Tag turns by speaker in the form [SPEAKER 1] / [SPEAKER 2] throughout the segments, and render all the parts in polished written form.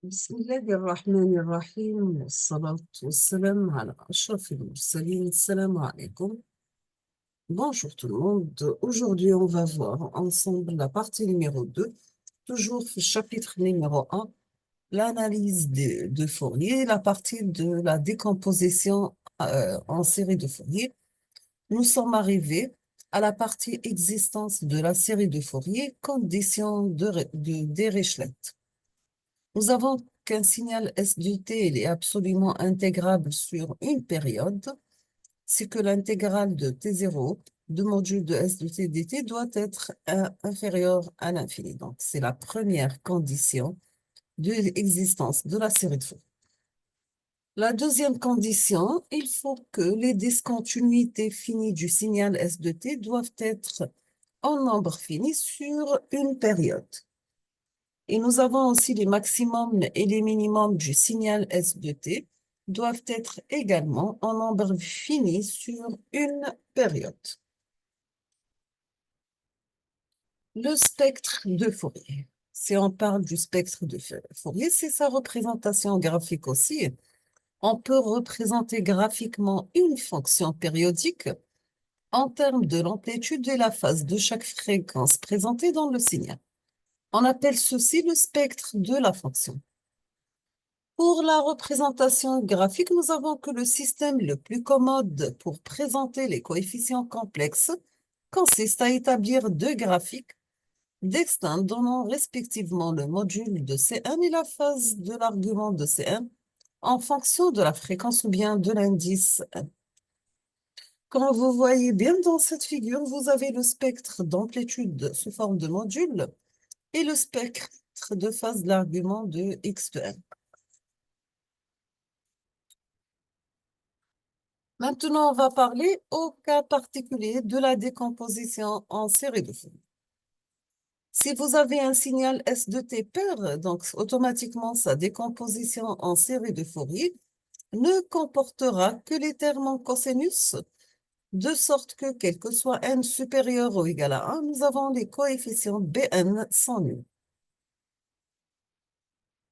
[SPEAKER 1] بسم الله الرحمن الرحيم والصلاة والسلام على أشرف المرسلين. السلام عليكم. Bonjour tout le monde. Aujourd'hui, on va voir ensemble la partie numéro 2, toujours le chapitre numéro 1, l'analyse de Fourier, la partie de la décomposition en série de Fourier. Nous sommes arrivés à la partie existence de la série de Fourier, conditions de Dirichlet. Nous avons qu'un signal S de t il est absolument intégrable sur une période, c'est que l'intégrale de T0 de module de S de t dt doit être inférieur à l'infini. Donc, c'est la première condition de l'existence de la série de Fourier. La deuxième condition, il faut que les discontinuités finies du signal S de t doivent être en nombre fini sur une période. Et nous avons aussi les maximums et les minimums du signal S de t doivent être également en nombre fini sur une période. Le spectre de Fourier. Si on parle du spectre de Fourier, c'est sa représentation graphique aussi. On peut représenter graphiquement une fonction périodique en termes de l'amplitude et la phase de chaque fréquence présentée dans le signal. On appelle ceci le spectre de la fonction. Pour la représentation graphique, nous avons que le système le plus commode pour présenter les coefficients complexes consiste à établir deux graphiques d'extinct donnant respectivement le module de C1 et la phase de l'argument de C1 en fonction de la fréquence ou bien de l'indice N. Comme vous voyez bien dans cette figure, vous avez le spectre d'amplitude sous forme de module et le spectre de phase de l'argument de X de N. Maintenant, on va parler au cas particulier de la décomposition en série de Fourier. Si vous avez un signal S de t pair, donc automatiquement sa décomposition en série de Fourier ne comportera que les termes en cosinus, de sorte que, quel que soit n supérieur ou égal à 1, nous avons les coefficients Bn sans nul.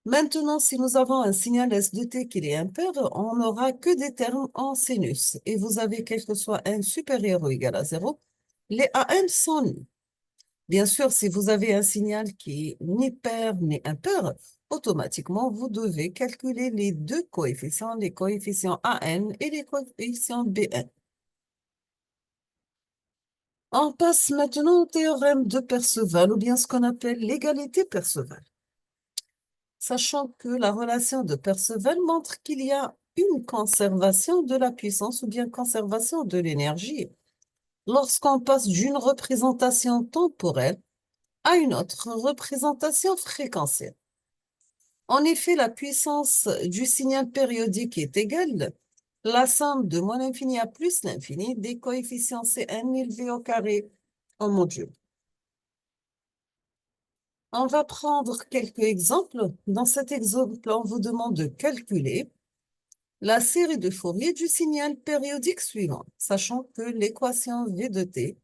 [SPEAKER 1] Maintenant, si nous avons un signal S de t qui est impair, on n'aura que des termes en sinus. Et vous avez, quel que soit n supérieur ou égal à 0, les AN sont nuls. Bien sûr, si vous avez un signal qui est ni pair ni impair, automatiquement, vous devez calculer les deux coefficients, les coefficients AN et les coefficients BN. On passe maintenant au théorème de Perceval, ou bien ce qu'on appelle l'égalité Perceval. Sachant que la relation de Perceval montre qu'il y a une conservation de la puissance ou bien conservation de l'énergie lorsqu'on passe d'une représentation temporelle à une autre représentation fréquentielle. En effet, la puissance du signal périodique est égale la somme de moins l'infini à plus l'infini des coefficients Cn élevés au carré en module. On va prendre quelques exemples. Dans cet exemple, on vous demande de calculer la série de Fourier du signal périodique suivant, sachant que l'équation V de t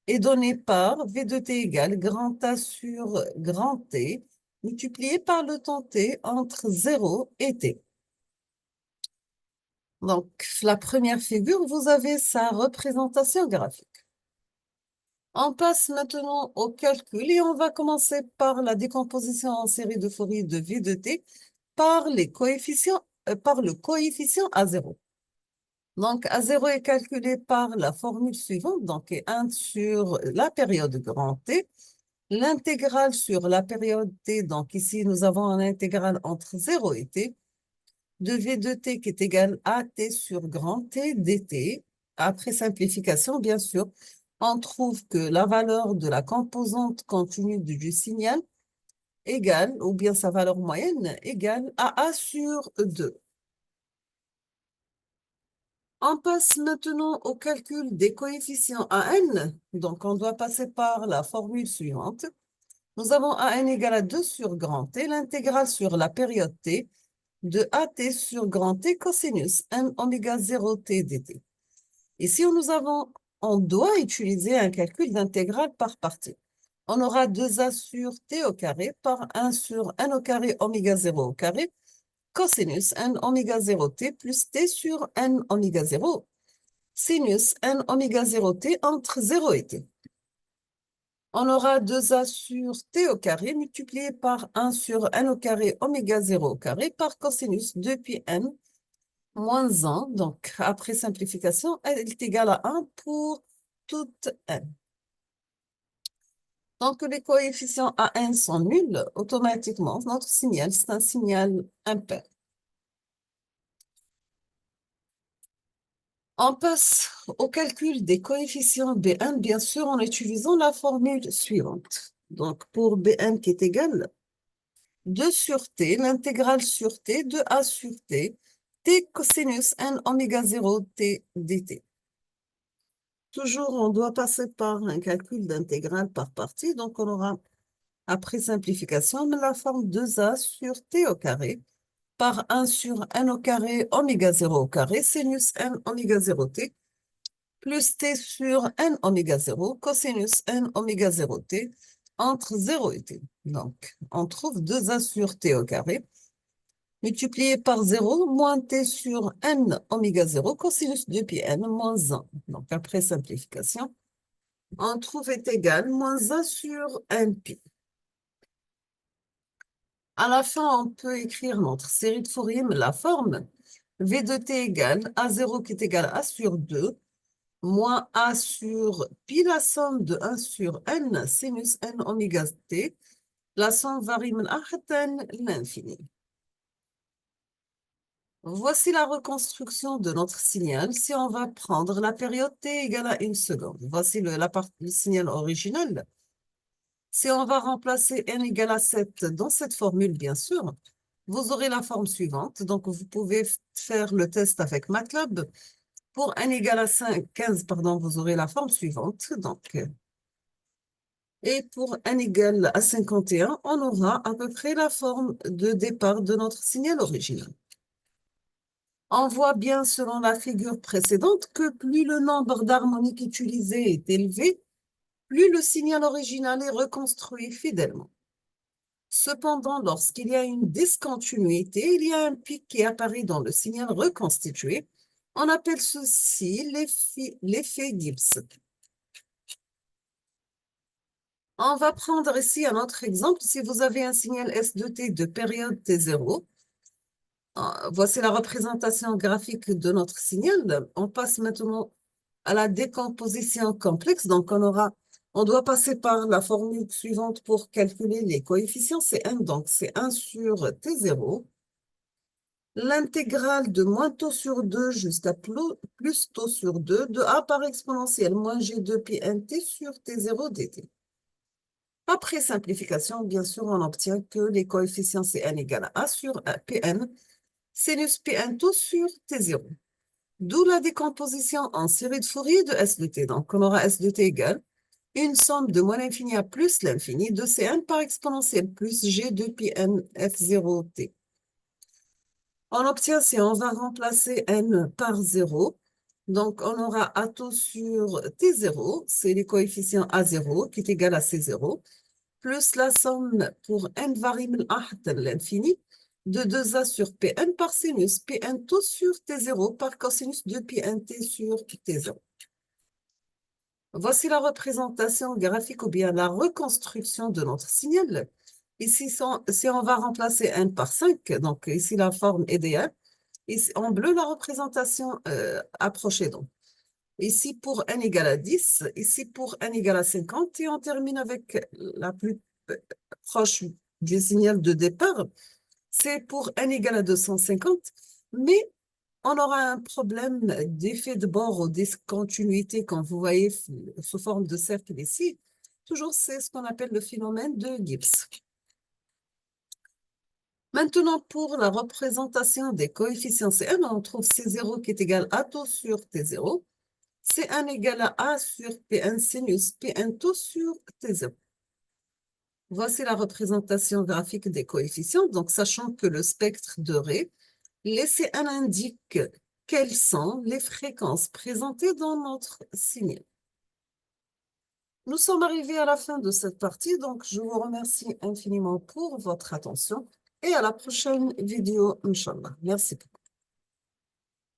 [SPEAKER 1] est donnée par V de t égale grand A sur grand T multiplié par le temps t entre 0 et t. Donc, la première figure, vous avez sa représentation graphique. On passe maintenant au calcul et on va commencer par la décomposition en série de Fourier de V de t par les coefficients, par le coefficient A0. Donc, A0 est calculé par la formule suivante, donc 1 sur la période grand T, l'intégrale sur la période T, donc ici nous avons un intégral entre 0 et T, de V de T qui est égal à T sur grand T dt. Après simplification, bien sûr, on trouve que la valeur de la composante continue du signal égale, ou bien sa valeur moyenne, égale à A sur 2. On passe maintenant au calcul des coefficients AN. Donc, on doit passer par la formule suivante. Nous avons AN égale à 2 sur grand T, l'intégrale sur la période T de AT sur grand T cosinus n oméga 0 T dt. Ici, on doit utiliser un calcul d'intégrale par partie. On aura 2a sur t au carré par 1 sur n au carré oméga 0 au carré cosinus n oméga 0 t plus t sur n oméga 0 sinus n oméga 0 t entre 0 et t. On aura 2a sur t au carré multiplié par 1 sur n au carré oméga 0 au carré par cosinus 2 pi n moins 1. Donc, après simplification, elle est égale à 1 pour toute n. Donc, les coefficients à n sont nuls, automatiquement, notre signal, c'est un signal impair. On passe au calcul des coefficients Bn, bien sûr, en utilisant la formule suivante. Donc, pour Bn qui est égal 2 sur t, l'intégrale sur t, de a sur t, t cosinus n oméga 0 t dt. Toujours, on doit passer par un calcul d'intégrale par partie. Donc, on aura, après simplification, la forme 2a sur t au carré par 1 sur n au carré oméga 0 au carré sinus n oméga 0 t plus t sur n oméga 0 cosinus n oméga 0 t entre 0 et t. Donc, on trouve 2a sur t au carré multiplié par 0 moins t sur n oméga 0 cosinus 2 pi n moins 1. Donc, après simplification, on trouve est égal moins 1 sur n pi. À la fin, on peut écrire notre série de Fourier, mais la forme v de t égale a0 qui est égal à a sur 2 moins a sur pi la somme de 1 sur n sinus n oméga t. La somme varie من n l'infini. Voici la reconstruction de notre signal. Si on va prendre la période t égale à 1 seconde. Voici le signal original. Si on va remplacer n égale à 7 dans cette formule, bien sûr, vous aurez la forme suivante. Donc, vous pouvez faire le test avec MATLAB. Pour n égale à 15, pardon, vous aurez la forme suivante. Donc, et pour n égale à 51, on aura à peu près la forme de départ de notre signal original. On voit bien, selon la figure précédente, que plus le nombre d'harmoniques utilisées est élevé, plus le signal original est reconstruit fidèlement. Cependant, lorsqu'il y a une discontinuité, il y a un pic qui apparaît dans le signal reconstitué. On appelle ceci l'effet Gibbs. On va prendre ici un autre exemple. Si vous avez un signal S de t de période T0, voici la représentation graphique de notre signal. On passe maintenant à la décomposition complexe. Donc, on doit passer par la formule suivante pour calculer les coefficients. C'est n, donc c'est 1 sur T0. L'intégrale de moins taux sur 2 jusqu'à plus taux sur 2 de a par exponentielle moins g2 pi nt sur T0 dt. Après simplification, bien sûr, on obtient que les coefficients c'est n égale à a sur Pn sinus Pn tout sur T0. D'où la décomposition en série de Fourier de S de t. Donc, on aura S de t égale une somme de moins l'infini à plus l'infini de Cn par exponentielle plus g de pi n f0t. On obtient si on va remplacer n par 0. Donc, on aura a tout sur T0, c'est les coefficients A0 qui est égal à C0, plus la somme pour n varie من واحد l'infini de 2a sur Pn par sinus Pn tout sur T0 par cosinus de Pnt sur T0. Voici la représentation graphique ou bien la reconstruction de notre signal. Ici, si on va remplacer n par 5, donc ici la forme idéale, ici en bleu la représentation approchée donc. Ici pour n égale à 10, ici pour n égale à 50, et on termine avec la plus proche du signal de départ, c'est pour n égale à 250, mais on aura un problème d'effet de bord ou discontinuité, quand vous voyez sous forme de cercle ici. Toujours, c'est ce qu'on appelle le phénomène de Gibbs. Maintenant, pour la représentation des coefficients Cn, on trouve C0 qui est égal à tout sur T0. Cn égale à a sur Pn sinus Pn tout sur T0. Voici la représentation graphique des coefficients. Donc, sachant que le spectre doré, les Cn indiquent quelles sont les fréquences présentées dans notre signal. Nous sommes arrivés à la fin de cette partie, donc je vous remercie infiniment pour votre attention et à la prochaine vidéo, Inch'Allah. Merci beaucoup.